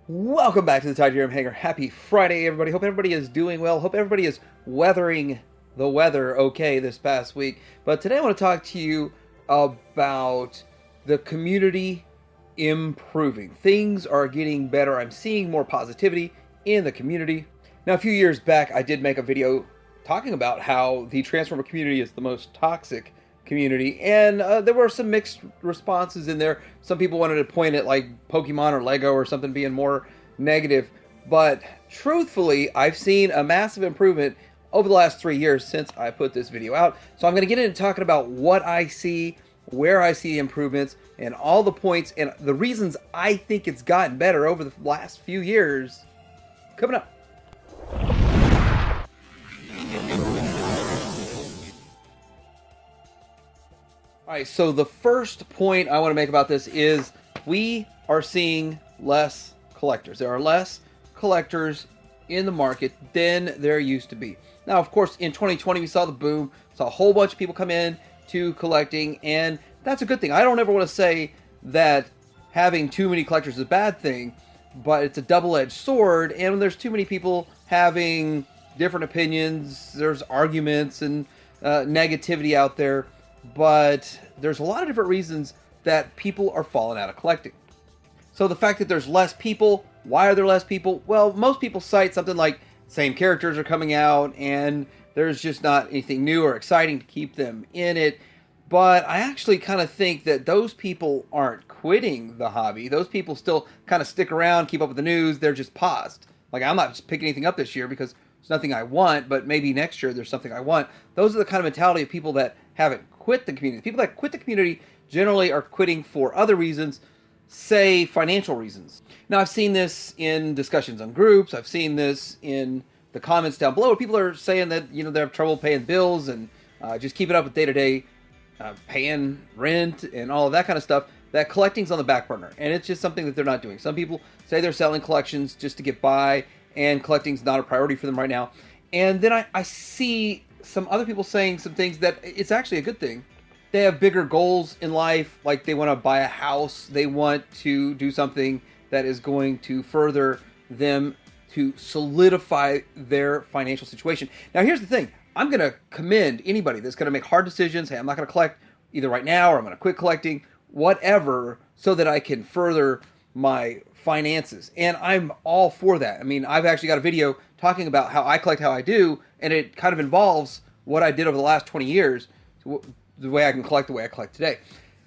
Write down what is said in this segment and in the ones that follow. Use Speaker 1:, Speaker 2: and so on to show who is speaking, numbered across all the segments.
Speaker 1: Welcome back to the Titanium Hangar. Happy Friday, everybody. Hope everybody is doing well. Hope everybody is weathering the weather okay this past week. But today I want to talk to you about the community improving. Things are getting better. I'm seeing more positivity in the community. Now, a few years back, I did make a video talking about how the Transformer community is the most toxic community, and there were some mixed responses in there. Some people wanted to point at like Pokemon or Lego or something being more negative, but truthfully, I've seen a massive improvement over the last 3 years since I put this video out. So I'm going to get into talking about what I see, where I see improvements, and all the points and the reasons I think it's gotten better over the last few years. Coming up. All right, so the first point I want to make about this is we are seeing less collectors. There are less collectors in the market than there used to be. Now, of course, in 2020, we saw the boom, saw a whole bunch of people come in to collecting, and that's a good thing. I don't ever want to say that having too many collectors is a bad thing, but it's a double-edged sword, and when there's too many people having different opinions, there's arguments and negativity out there. But there's a lot of different reasons that people are falling out of collecting. So the fact that there's less people, why are there less people? Well, most people cite something like same characters are coming out and there's just not anything new or exciting to keep them in it. But I actually kind of think that those people aren't quitting the hobby. Those people still kind of stick around, keep up with the news. They're just paused. Like, I'm not just picking anything up this year because there's nothing I want, but maybe next year there's something I want. Those are the kind of mentality of people that haven't quit the community. People that quit the community generally are quitting for other reasons, say financial reasons. Now, I've seen this in discussions on groups. I've seen this in the comments down below where people are saying that, they have trouble paying bills and just keeping up with day-to-day paying rent and all of that kind of stuff, that collecting's on the back burner. And it's just something that they're not doing. Some people say they're selling collections just to get by, and collecting's not a priority for them right now. And then I see some other people saying some things that it's actually a good thing. They have bigger goals in life, like they want to buy a house, they want to do something that is going to further them to solidify their financial situation. Now, here's the thing. I'm going to commend anybody that's going to make hard decisions. Hey, I'm not going to collect either right now, or I'm going to quit collecting, whatever, so that I can further my finances. And I'm all for that. I mean, I've actually got a video talking about how I collect how I do, and it kind of involves what I did over the last 20 years, the way I can collect the way I collect today.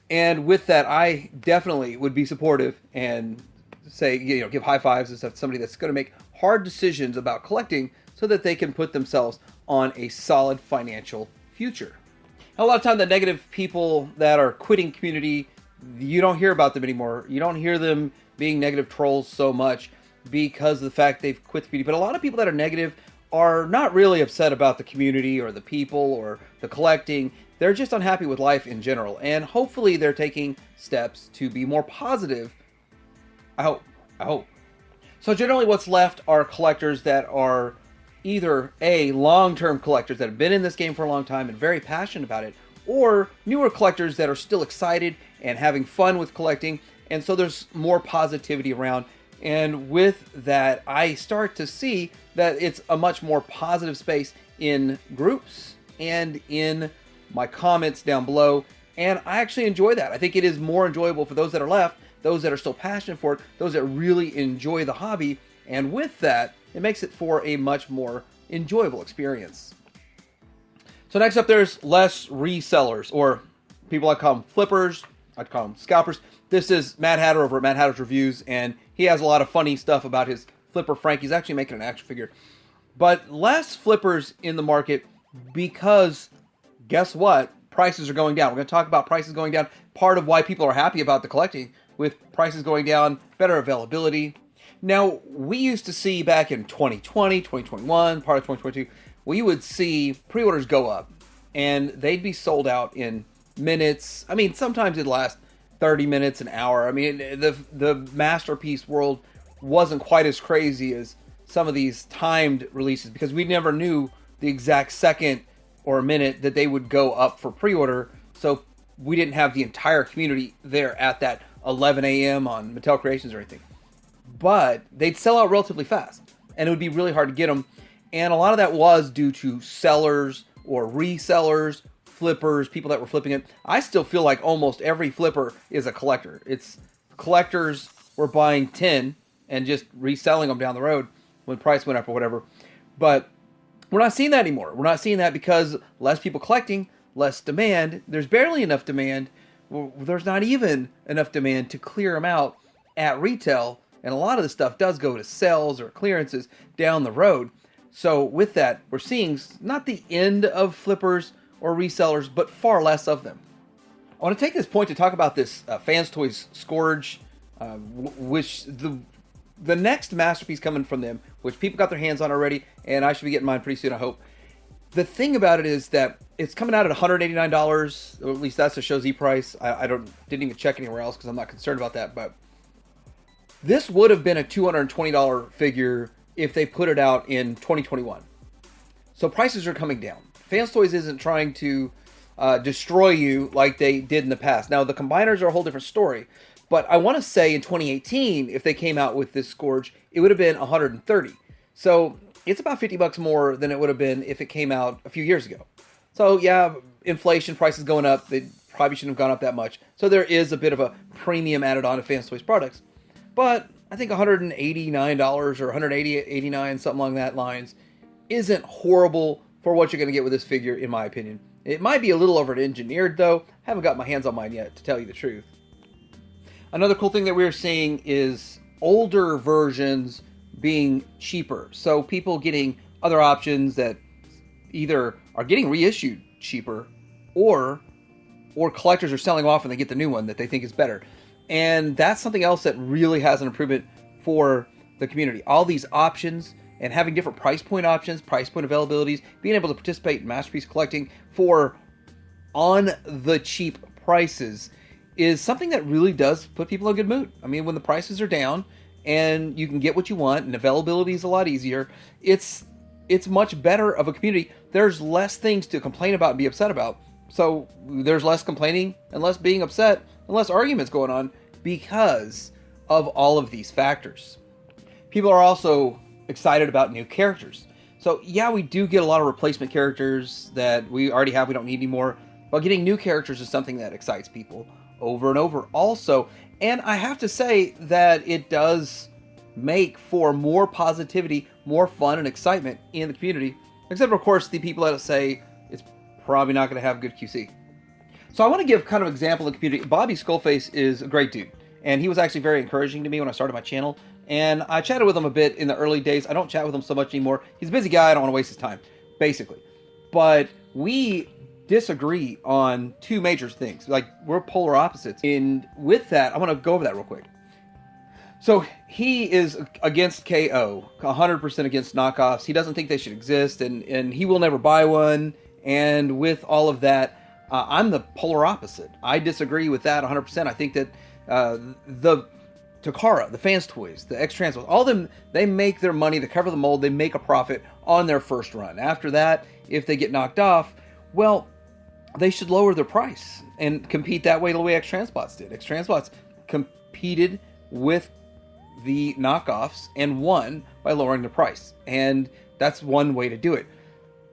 Speaker 1: And with that, I definitely would be supportive and say, give high fives and stuff to somebody that's going to make hard decisions about collecting so that they can put themselves on a solid financial future. Now, a lot of time, the negative people that are quitting community, you don't hear about them anymore. You don't hear them being negative trolls so much because of the fact they've quit the community. But a lot of people that are negative are not really upset about the community or the people or the collecting. They're just unhappy with life in general. And hopefully they're taking steps to be more positive. I hope. So generally what's left are collectors that are either long-term collectors that have been in this game for a long time and very passionate about it, or newer collectors that are still excited and having fun with collecting. And so there's more positivity around. And with that, I start to see that it's a much more positive space in groups and in my comments down below. And I actually enjoy that. I think it is more enjoyable for those that are left, those that are still passionate for it, those that really enjoy the hobby. And with that, it makes it for a much more enjoyable experience. So next up, there's less resellers, or people I call them flippers, I'd call them scalpers. This is Mad Hatter over at Mad Hatter's Reviews, and he has a lot of funny stuff about his flipper Frank. He's actually making an action figure. But less flippers in the market because, guess what? Prices are going down. We're going to talk about prices going down. Part of why people are happy about the collecting with prices going down, better availability. Now, we used to see back in 2020, 2021, part of 2022, we would see pre-orders go up, and they'd be sold out in minutes. I mean, sometimes it'd last 30 minutes, an hour. I mean, the Masterpiece world wasn't quite as crazy as some of these timed releases because we never knew the exact second or minute that they would go up for pre-order. So we didn't have the entire community there at that 11 a.m. on Mattel Creations or anything. but they'd sell out relatively fast, and it would be really hard to get them. And a lot of that was due to sellers or resellers, flippers, people that were flipping it. I still feel like almost every flipper is a collector. It's collectors were buying 10 and just reselling them down the road when price went up or whatever. But we're not seeing that anymore. We're not seeing that because less people collecting, less demand. There's barely enough demand. There's not even enough demand to clear them out at retail. And a lot of the stuff does go to sales or clearances down the road. So with that, we're seeing not the end of flippers or resellers, but far less of them. I want to take this point to talk about this Fans Toys Scourge, which the next masterpiece coming from them, which people got their hands on already, and I should be getting mine pretty soon, I hope. The thing about it is that it's coming out at $189, or at least that's the show's price. I didn't even check anywhere else because I'm not concerned about that, but this would have been a $220 figure if they put it out in 2021. So prices are coming down. Fans Toys isn't trying to destroy you like they did in the past. Now, the combiners are a whole different story, but I want to say in 2018, if they came out with this Scourge, it would have been $130. So it's about $50 more than it would have been if it came out a few years ago. So yeah, inflation, prices going up. They probably shouldn't have gone up that much. So there is a bit of a premium added on to Fans Toys products. But I think $189 or $189, something along that lines, isn't horrible for what you're going to get with this figure, in my opinion. It might be a little over-engineered, though. I haven't got my hands on mine yet, to tell you the truth. Another cool thing that we're seeing is older versions being cheaper. So people getting other options that either are getting reissued cheaper, or collectors are selling off and they get the new one that they think is better. And that's something else that really has an improvement for the community. All these options and having different price point options, price point availabilities, being able to participate in masterpiece collecting for on the cheap prices is something that really does put people in a good mood. I mean, when the prices are down and you can get what you want and availability is a lot easier, it's much better of a community. There's less things to complain about and be upset about. So there's less complaining and less being upset and less arguments going on because of all of these factors. People are also excited about new characters. So yeah, we do get a lot of replacement characters that we already have, we don't need anymore. But getting new characters is something that excites people over and over also. And I have to say that it does make for more positivity, more fun and excitement in the community. Except of course the people that say it's probably not going to have good QC. So I want to give kind of an example of the community. Bobby Skullface is a great dude. And he was actually very encouraging to me when I started my channel. And I chatted with him a bit in the early days. I don't chat with him so much anymore. He's a busy guy. I don't want to waste his time, basically. But we disagree on two major things. Like, we're polar opposites. And with that, I want to go over that real quick. So he is against KO, 100% against knockoffs. He doesn't think they should exist, and he will never buy one. And with all of that, I'm the polar opposite. I disagree with that 100%. I think that the Takara, the Fans Toys, the X-Transfers, all of them, they make their money, they cover the mold, they make a profit on their first run. After that, if they get knocked off, well, they should lower their price and compete that way the way X-Transbots did. X-Transbots competed with the knockoffs and won by lowering the price. And that's one way to do it.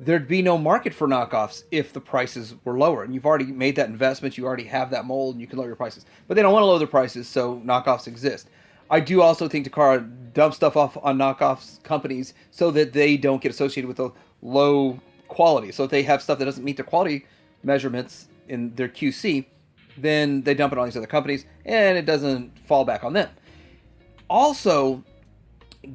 Speaker 1: There'd be no market for knockoffs if the prices were lower. And you've already made that investment, you already have that mold, and you can lower your prices. But they don't want to lower their prices, so knockoffs exist. I do also think Takara dumps stuff off on knockoffs companies so that they don't get associated with a low quality. So if they have stuff that doesn't meet their quality measurements in their QC, then they dump it on these other companies, and it doesn't fall back on them. Also,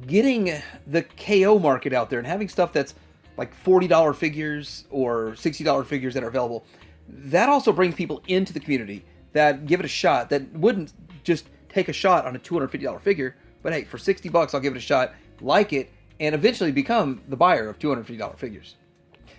Speaker 1: getting the KO market out there and having stuff that's like $40 figures or $60 figures that are available, that also brings people into the community that give it a shot, that wouldn't just take a shot on a $250 figure, but hey, for $60 I'll give it a shot, like it, and eventually become the buyer of $250 figures.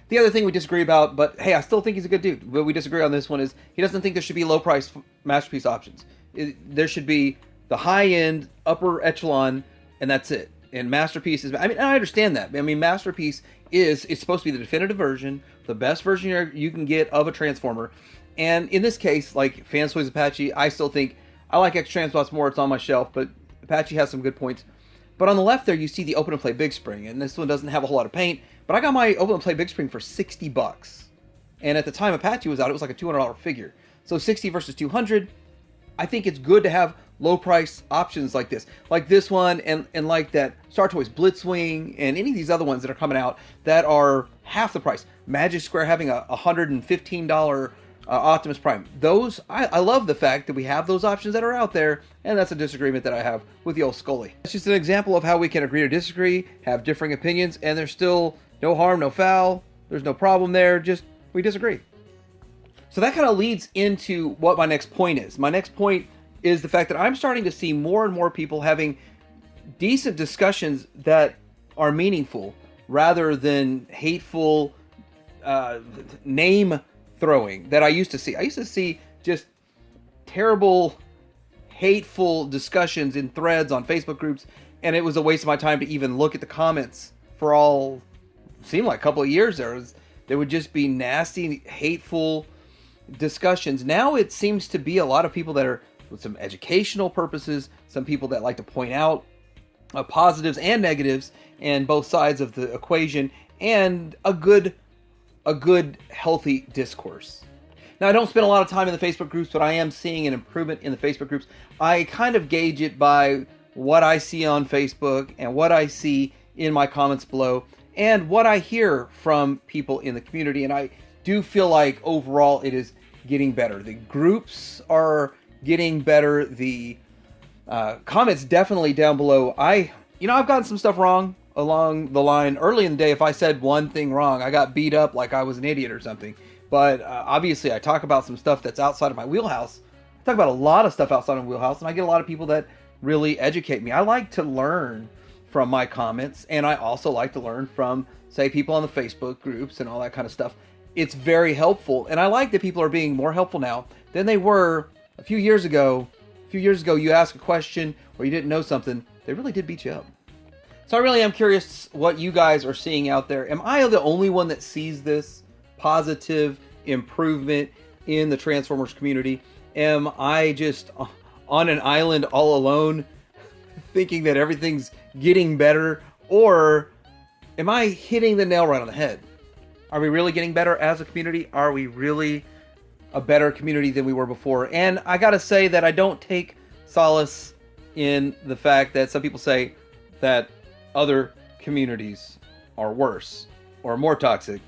Speaker 1: The other thing we disagree about, but hey, I still think he's a good dude, but we disagree on this one, is he doesn't think there should be low price masterpiece options. There should be the high end, upper echelon, and that's it. And Masterpiece is, I mean, I understand that. I mean, Masterpiece it's supposed to be the definitive version, the best version you can get of a Transformer. And in this case, like Fans Toys Apache, I still think I like X-Transbots more. It's on my shelf, but Apache has some good points. But on the left there, you see the Open and Play Big Spring, and this one doesn't have a whole lot of paint. But I got my Open and Play Big Spring for $60, and at the time Apache was out, it was like a $200 figure. So 60 versus 200. I think it's good to have low price options like this one, and like that Star Toys Blitzwing, and any of these other ones that are coming out that are half the price. Magic Square having a $115 Optimus Prime. Those, I love the fact that we have those options that are out there, and that's a disagreement that I have with the old Scully. It's just an example of how we can agree to disagree, have differing opinions, and there's still no harm, no foul. There's no problem there, just we disagree. So that kind of leads into what my next point is. My next point is the fact that I'm starting to see more and more people having decent discussions that are meaningful rather than hateful name throwing that I used to see. I used to see just terrible, hateful discussions in threads on Facebook groups, and it was a waste of my time to even look at the comments for all, seemed like a couple of years there would just be nasty, hateful discussions. Now it seems to be a lot of people that are with some educational purposes, some people that like to point out positives and negatives and both sides of the equation, and a good healthy discourse. Now, I don't spend a lot of time in the Facebook groups, but I am seeing an improvement in the Facebook groups. I kind of gauge it by what I see on Facebook and what I see in my comments below and what I hear from people in the community, and I do feel like overall it is getting better. The groups are getting better. The comments definitely down below. I've gotten some stuff wrong along the line. Early in the day, if I said one thing wrong, I got beat up like I was an idiot or something. But obviously, I talk about some stuff that's outside of my wheelhouse. I talk about a lot of stuff outside of my wheelhouse, and I get a lot of people that really educate me. I like to learn from my comments, and I also like to learn from, say, people on the Facebook groups and all that kind of stuff. It's very helpful, and I like that people are being more helpful now than they were a few years ago. A few years ago, you ask a question or you didn't know something, they really did beat you up. So I really am curious what you guys are seeing out there. Am I the only one that sees this positive improvement in the Transformers community? Am I just on an island all alone thinking that everything's getting better? Or am I hitting the nail right on the head? Are we really getting better as a community? Are we really a better community than we were before? And I gotta say that I don't take solace in the fact that some people say that other communities are worse or more toxic.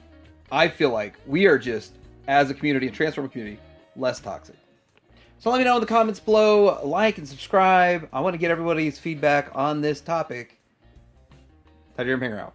Speaker 1: I feel like we are just, as a community, a Transformer community, less toxic. So let me know in the comments below, like and subscribe. I want to get everybody's feedback on this topic. Titanium Hanger out.